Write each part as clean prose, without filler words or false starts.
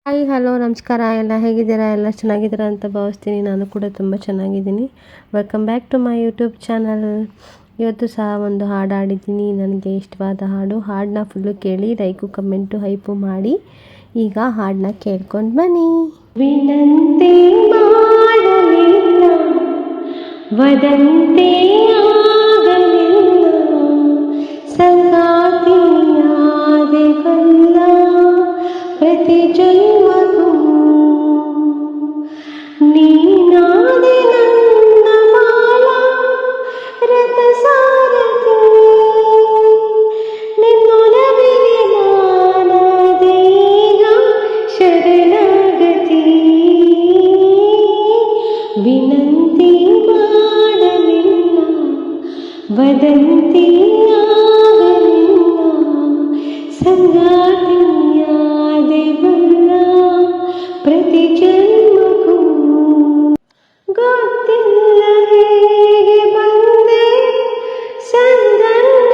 Hi hello ನಮಸ್ಕಾರ ಎಲ್ಲ ಹೇಗಿದ್ದೀರಾ ಎಲ್ಲ ಚೆನ್ನಾಗಿದ್ದೀರಾ ಅಂತ ಭಾವಿಸ್ತೀನಿ. ನಾನು ಕೂಡ ತುಂಬ ಚೆನ್ನಾಗಿದ್ದೀನಿ. Welcome back to my YouTube channel. ಇವತ್ತು ಸಹ ಒಂದು ಹಾಡು ಹಾಡಿದ್ದೀನಿ, ನನಗೆ ಇಷ್ಟವಾದ ಹಾಡನ್ನ ಫುಲ್ಲು ಕೇಳಿ ಲೈಕು ಕಮೆಂಟು ಹೈಪು ಮಾಡಿ. ಈಗ ಹಾಡನ್ನ ಕೇಳ್ಕೊಂಡು ಬನ್ನಿ. ವಿನಂತಿ ಮಾಡಲಿಲ್ಲ ವದಂತೆ ಆಗಲಿಲ್ಲ ಸಂಗಾತಿಯಾದೆ ಬಲ್ಲ ಪ್ರತಿ ಜನ್ಮಕ್ಕೂ ನೀನಾದೆ ನನ್ನ ಬಾಳ ರಥಸಾರಥಿ ನಿನ್ನೊಲವಿಗೆ ನಾನಾದೀಗ ಶರಣಾಗತಿ. ವಿನಂತಿ ಮಾಡಲಿಲ್ಲ ವದಂತಿ ಆಗಲಿಲ್ಲ ಸಂಗಾತಿಯಾದೆ ಬಲ್ಲ ಪ್ರತಿ ಜನ್ಮಕ್ಕೂ. ಗೊತ್ತಿಲ್ಲ ಹೇಗೆ ಬಂದೆ ಸಂದರ್ಭ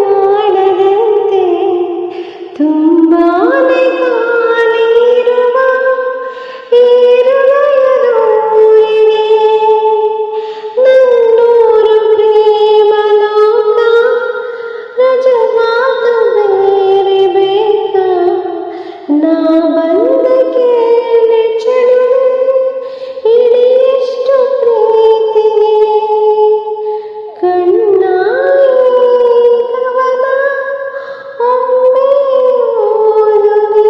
ಮಾಡದಂತೆ ತುಂಬಾನೇ ಕಾಲಿರುವ ಈ ಹೃದಯದೂರಿಗೆ ನನ್ನೂರು ಪ್ರೇಮ ಲೋಕ ರಜವಾದ ಬೇರೆ ಬೇಕ ನಾ ಬಂದಕ್ಕೆ ನೆಚ್ಚಳು ಇಳಿಯಷ್ಟು ಪ್ರೀತಿಗೆ ಕಣ್ಣಾಯಿ ಕವನ ಒಮ್ಮೆ ಓದುವೆ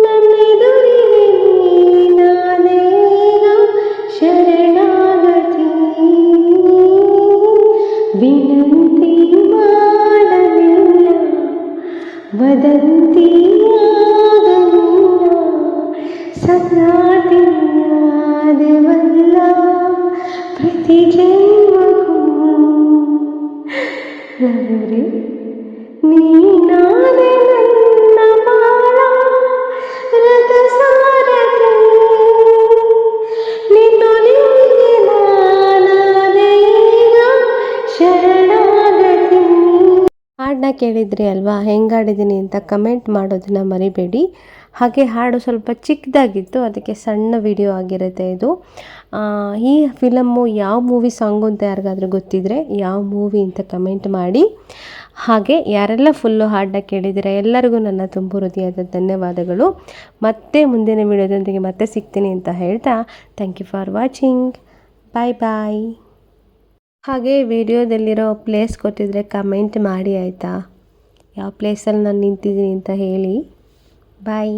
ನನ್ನೆದುರಿಗೆ ನೀನಾದೇಗ ಶರಣಾಗತಿ. ವಿನಂತಿ ಮಾಡಲಿಲ್ಲ ವದಂತಿ ಆಗಲಿಲ್ಲ ಸಂಗಾತಿಯಾದೆ ಬಲ್ಲ ಪ್ರತಿ ಜನ್ಮಕ್ಕೂ. ನೀನಾದೆ ನನ್ನ ಬಾಳ ರಥಸಾರಥಿ ನಿನ್ನೊಲಿಗೆ ನಾನಾದೀಗ ಶರಣಾಗತಿ. ಹಾಡನ್ನ ಕೇಳಿದ್ರಿ ಅಲ್ವಾ, ಹೆಂಗೆ ಹಾಡಿದ್ದೀನಿ ಅಂತ ಕಮೆಂಟ್ ಮಾಡೋದನ್ನ ಮರಿಬೇಡಿ. ಹಾಗೆ ಹಾಡು ಸ್ವಲ್ಪ ಚಿಕ್ಕದಾಗಿತ್ತು, ಅದಕ್ಕೆ ಸಣ್ಣ ವಿಡಿಯೋ ಆಗಿರುತ್ತೆ ಇದು. ಈ ಫಿಲಮ್ಮು ಯಾವ ಮೂವಿ ಸಾಂಗು ಅಂತ ಯಾರಿಗಾದ್ರೂ ಗೊತ್ತಿದ್ದರೆ ಯಾವ ಮೂವಿ ಅಂತ ಕಮೆಂಟ್ ಮಾಡಿ. ಹಾಗೆ ಯಾರೆಲ್ಲ ಫುಲ್ಲು ಹಾಡನ್ನ ಕೇಳಿದ್ದೀರ ಎಲ್ಲರಿಗೂ ನನ್ನ ತುಂಬು ಹೃದಯದ ಧನ್ಯವಾದಗಳು. ಮತ್ತೆ ಮುಂದಿನ ವಿಡಿಯೋದೊಂದಿಗೆ ಮತ್ತೆ ಸಿಗ್ತೀನಿ ಅಂತ ಹೇಳ್ತಾ ಥ್ಯಾಂಕ್ ಯು ಫಾರ್ ವಾಚಿಂಗ್. ಬಾಯ್ ಬಾಯ್. ಹಾಗೆ ವಿಡಿಯೋದಲ್ಲಿರೋ ಪ್ಲೇಸ್ ಗೊತ್ತಿದ್ರೆ ಕಮೆಂಟ್ ಮಾಡಿ ಆಯಿತಾ, ಯಾವ ಪ್ಲೇಸಲ್ಲಿ ನಾನು ನಿಂತಿದ್ದೀನಿ ಅಂತ ಹೇಳಿ. ಬಾಯ್.